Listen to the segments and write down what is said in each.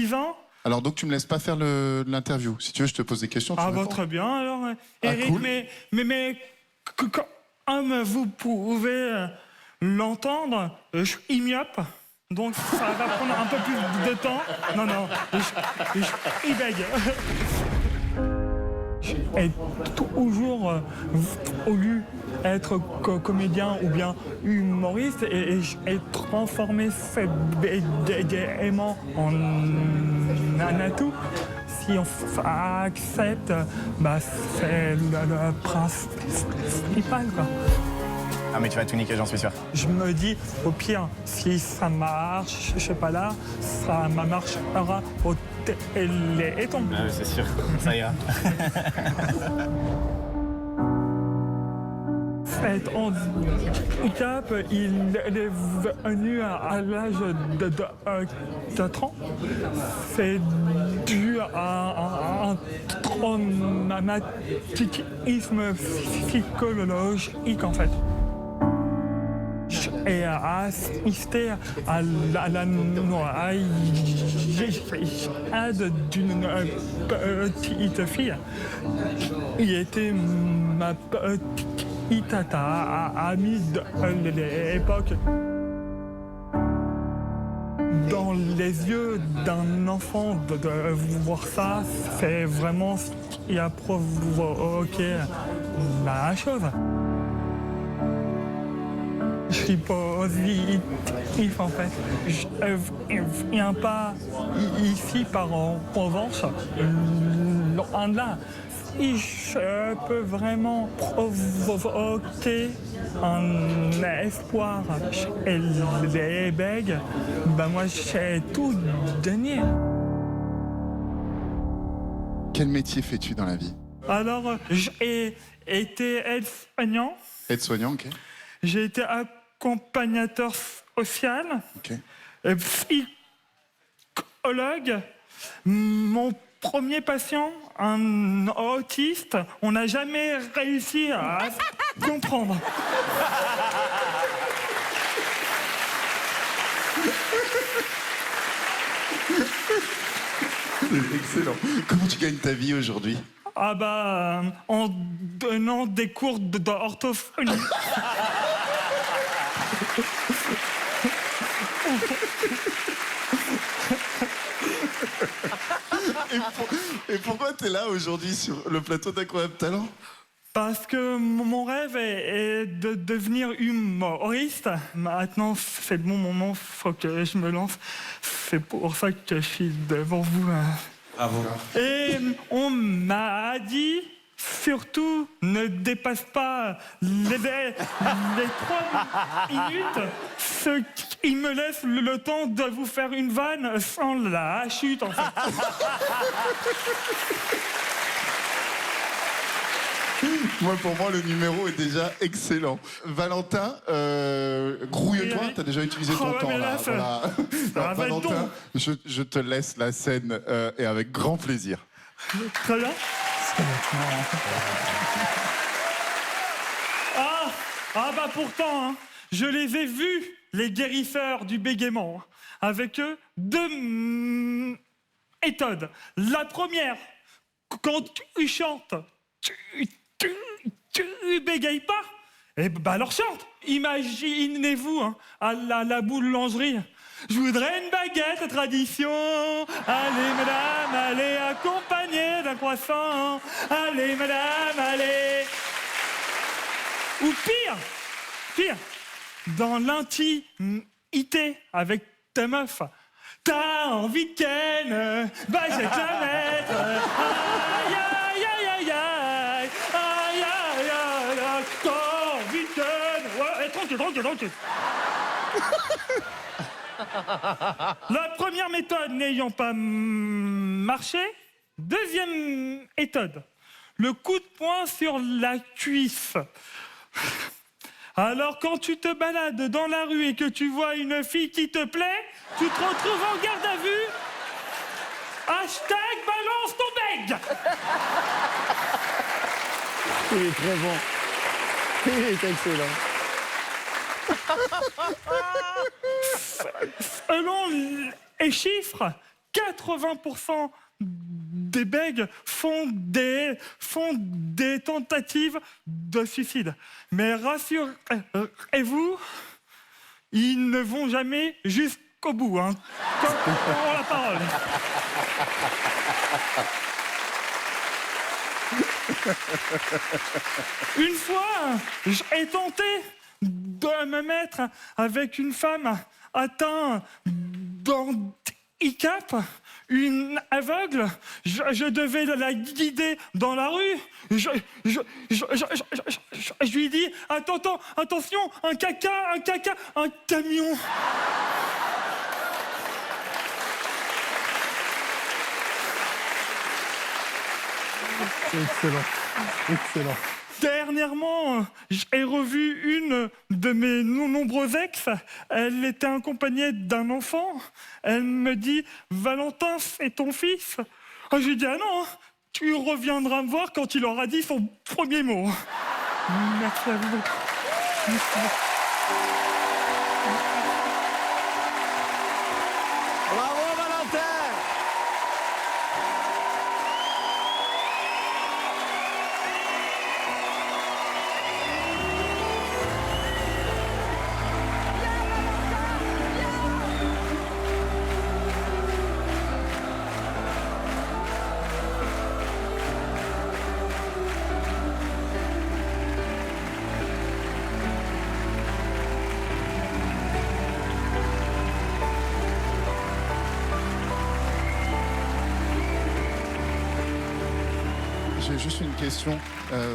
6 ans. Alors donc tu me laisses pas faire l'interview. Si tu veux, je te pose des questions. Tu réponds. Très bien. Alors, Eric, cool. mais comme vous pouvez l'entendre, je suis myope. Donc ça va prendre un peu plus de temps. Non, il bègue. J'ai toujours voulu être comédien ou bien humoriste et j'ai transformé ce bégaiement en un atout. Si on accepte, c'est le principal, quoi. Ah mais tu vas tout niquer, j'en suis sûr. Je me dis, au pire, si ça marche, je sais pas là, ça marchera au Téléthon. Ah oui, c'est sûr, ça ira. Cet handicap, il est venu à l'âge de 4 ans. C'est dû à un traumatisme psychologique, en fait. Et à assister à la noyade d'une petite fille. Il était ma petite amie de l'époque. Dans les yeux d'un enfant, de voir ça, c'est vraiment ce qui a provoqué la chose. Je suis positif en fait. Je ne viens pas ici par revanche, loin de là. Si je peux vraiment provoquer un espoir chez les bègues, moi j'ai tout donné. Quel métier fais-tu dans la vie? Alors, j'ai été aide-soignant. Aide-soignant, ok. J'ai été accompagnateur social, psychologue. Mon premier patient, un autiste, on n'a jamais réussi à comprendre. Excellent. Comment tu gagnes ta vie aujourd'hui? En donnant des cours d'orthophonie. Et pourquoi tu es là aujourd'hui sur le plateau d'Incroyable Talent? Parce que mon rêve est de devenir humoriste. Maintenant, c'est le bon moment, faut que je me lance. C'est pour ça que je suis devant vous. Bravo. Et on m'a dit, surtout, ne dépasse pas les 3 minutes, ce qui me laisse le temps de vous faire une vanne sans la chute, en fait. Pour moi, le numéro est déjà excellent. Valentin, grouille-toi, t'as déjà utilisé ton temps là. Voilà. Alors, Valentin, je te laisse la scène et avec grand plaisir. Très bien. Pourtant, hein, je les ai vus, les guérisseurs du bégaiement. Avec eux, 2 méthodes. La première, quand tu chantes, tu bégayes pas, alors chante. Imaginez-vous hein, à la boulangerie. Je voudrais une baguette tradition. Allez madame, allez accompagnée d'un croissant. Allez madame, allez. Ou pire, dans l'intimité avec ta meuf. T'as envie de ken, je vais te la mettre. Aïe, aïe, aïe, aïe, aïe, aïe, aïe, aïe, aïe, t'as envie de ken. Ouais, tranquille. La première méthode n'ayant pas marché, deuxième méthode, le coup de poing sur la cuisse. Alors quand tu te balades dans la rue et que tu vois une fille qui te plaît, tu te retrouves en garde à vue. Hashtag balance ton bègue. Il est très bon. Il est excellent. Selon les chiffres, 80% des bègues font des tentatives de suicide. Mais rassurez-vous, ils ne vont jamais jusqu'au bout. Hein. Comme pour la parole. Une fois, j'ai tenté de me mettre avec une femme atteinte d'handicap, une aveugle. Je devais la guider dans la rue. Je lui dis attention, un caca, un camion. Excellent, excellent. Dernièrement, j'ai revu une de mes nombreuses ex. Elle était accompagnée d'un enfant. Elle me dit « Valentin, c'est ton fils ?» Je lui dis « Ah non, tu reviendras me voir quand il aura dit son premier mot. » Merci à vous. Merci. Bravo Valentin! J'ai juste une question.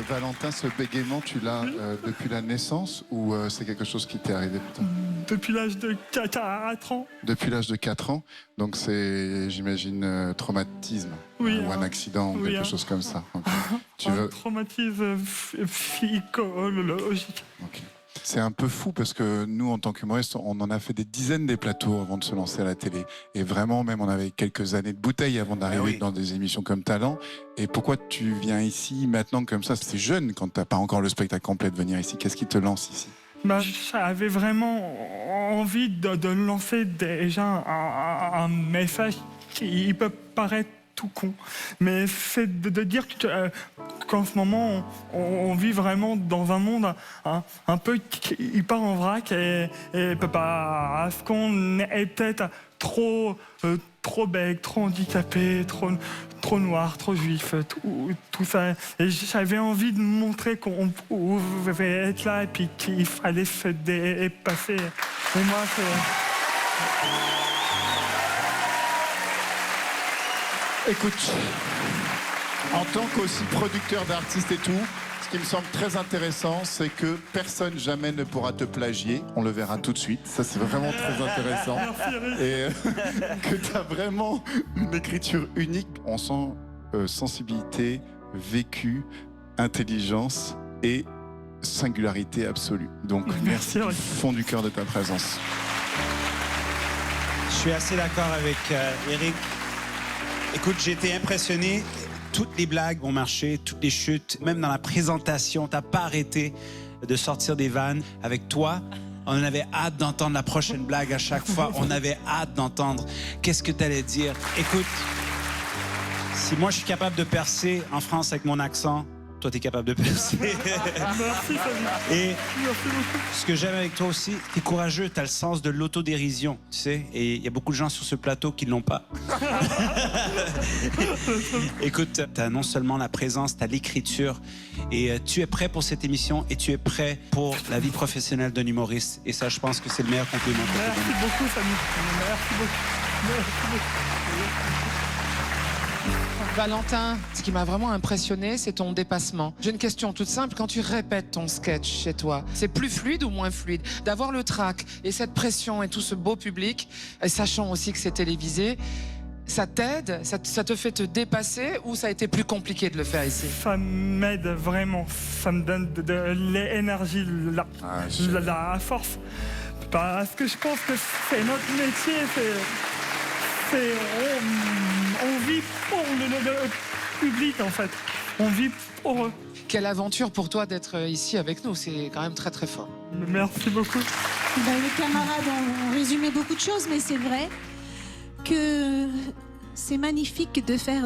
Valentin, ce bégaiement, tu l'as depuis la naissance ou c'est quelque chose qui t'est arrivé plus tard? Depuis l'âge de 4 ans. Depuis l'âge de 4 ans. Donc c'est, j'imagine, traumatisme Oui, ou un accident ou oui, quelque chose comme ça. Okay. Tu un veux... traumatisme psychologique. Okay. C'est un peu fou parce que nous, en tant qu'humoristes, on en a fait des dizaines des plateaux avant de se lancer à la télé. Et vraiment, même, on avait quelques années de bouteille avant d'arriver dans des émissions comme Talent. Et pourquoi tu viens ici maintenant comme ça? C'est jeune quand t'as pas encore le spectacle complet de venir ici. Qu'est-ce qui te lance ici? J'avais vraiment envie de lancer déjà un message qui peut paraître tout con, mais c'est de dire qu'en ce moment on vit vraiment dans un monde un peu qui part en vrac et parce qu'on est peut-être trop bègue, trop handicapé, trop noir, trop juif, tout ça. Et j'avais envie de montrer qu'on pouvait être là et puis qu'il fallait se dépasser. Et moi, c'est... Écoute, en tant qu'aussi producteur d'artistes et tout, ce qui me semble très intéressant, c'est que personne jamais ne pourra te plagier. On le verra tout de suite. Ça, c'est vraiment très intéressant. Et que tu as vraiment une écriture unique. On sent sensibilité, vécu, intelligence et singularité absolue. Donc, merci du fond du cœur de ta présence. Je suis assez d'accord avec Eric. Écoute, j'ai été impressionné. Toutes les blagues ont marché, toutes les chutes, même dans la présentation, t'as pas arrêté de sortir des vannes. Avec toi, on avait hâte d'entendre la prochaine blague à chaque fois. On avait hâte d'entendre qu'est-ce que t'allais dire. Écoute, si moi je suis capable de percer en France avec mon accent, toi t'es capable de percer. Merci, Et merci beaucoup. ce que j'aime avec toi aussi, t'es courageux, t'as le sens de l'autodérision, tu sais. Et il y a beaucoup de gens sur ce plateau qui ne l'ont pas. Écoute, t'as non seulement la présence, t'as l'écriture. Et tu es prêt pour cette émission et tu es prêt pour la vie professionnelle d'un humoriste. Et ça, je pense que c'est le meilleur compliment. Merci beaucoup, Samy. Merci beaucoup. Merci beaucoup. Valentin, ce qui m'a vraiment impressionné, c'est ton dépassement. J'ai une question toute simple. Quand tu répètes ton sketch chez toi, c'est plus fluide ou moins fluide? D'avoir le trac et cette pression et tout ce beau public, et sachant aussi que c'est télévisé, ça t'aide? Ça te fait te dépasser ou ça a été plus compliqué de le faire ici? Ça m'aide vraiment. Ça me donne de l'énergie, la force. Parce que je pense que c'est notre métier. On vit pour le public, en fait. On vit pour eux. Quelle aventure pour toi d'être ici avec nous. C'est quand même très, très fort. Merci beaucoup. Les camarades ont résumé beaucoup de choses, mais c'est vrai que c'est magnifique de faire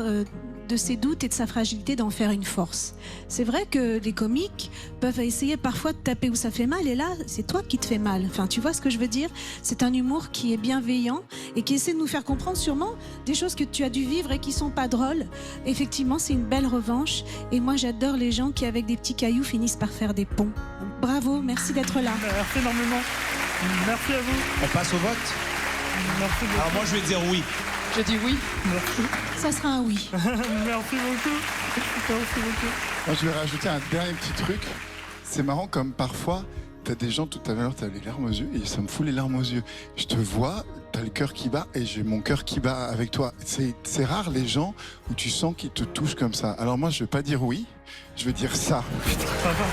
de ses doutes et de sa fragilité d'en faire une force. C'est vrai que les comiques peuvent essayer parfois de taper où ça fait mal, et là, c'est toi qui te fais mal. Enfin, tu vois ce que je veux dire? C'est un humour qui est bienveillant et qui essaie de nous faire comprendre sûrement des choses que tu as dû vivre et qui sont pas drôles. Effectivement, c'est une belle revanche, et moi, j'adore les gens qui, avec des petits cailloux, finissent par faire des ponts. Bravo, merci d'être là. Merci énormément. Merci à vous. On passe au vote? Merci beaucoup. Alors moi, je vais dire oui. Je dis oui. Merci. Ça sera un oui. Merci beaucoup. Merci beaucoup. Moi, je vais rajouter un dernier petit truc. C'est marrant comme parfois, t'as des gens, tout à l'heure, t'as les larmes aux yeux, et ça me fout les larmes aux yeux. Je te vois, t'as le cœur qui bat, et j'ai mon cœur qui bat avec toi. C'est rare les gens où tu sens qu'ils te touchent comme ça. Alors moi, je vais pas dire oui, je vais dire ça. Ça va.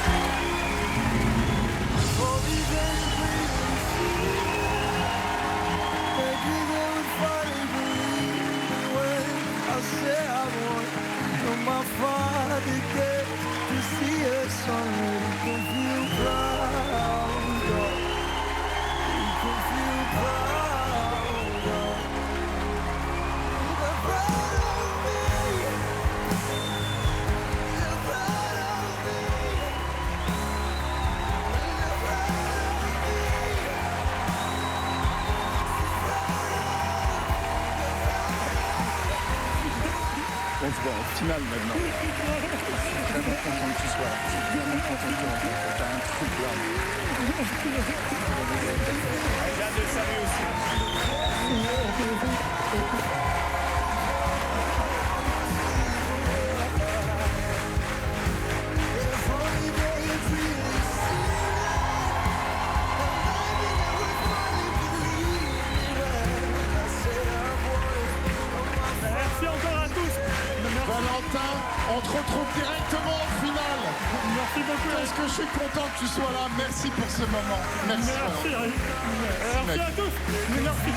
On se voit en finale maintenant. Je suis vraiment content que tu sois là. Je suis vraiment content que tu rencontres. T'as un truc là. J'ai hâte de le saluer aussi. Merci encore à tous. Valentin, on te retrouve directement en finale. Merci beaucoup. Est-ce que je suis content que tu sois là? Merci pour ce moment. Merci. Merci, Valentin. Eric. Merci à tous. Merci.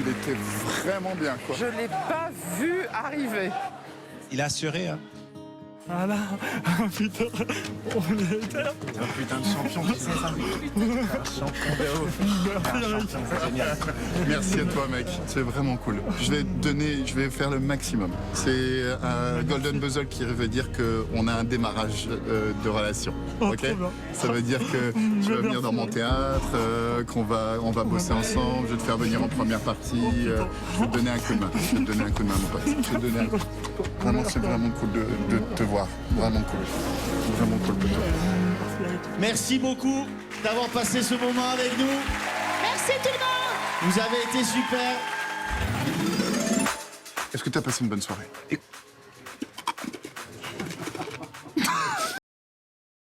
Il était vraiment bien, quoi. Je l'ai pas vu arriver. Il a assuré, hein. Voilà. Ah, putain. On était là. Un putain de champion, tu sais ça? Un champion de ouf. Merci, Eric. C'est génial. Merci à toi, mec. C'est vraiment cool. Je vais faire le maximum. C'est un Golden Puzzle qui veut dire qu'on a un démarrage de relation. Oh, Ok? trop bien. Ça veut dire que tu vas venir dans mon théâtre, on va bosser ensemble. Je vais te faire venir en première partie. Je vais te donner un coup de main. Je vais te donner un coup de main, mon pote. Je vais te donner un coup. Vraiment, c'est vraiment cool de te voir. Vraiment cool. Vraiment cool pour toi. Merci beaucoup d'avoir passé ce moment avec nous. Merci tout le monde. Vous avez été super. Est-ce que tu as passé une bonne soirée?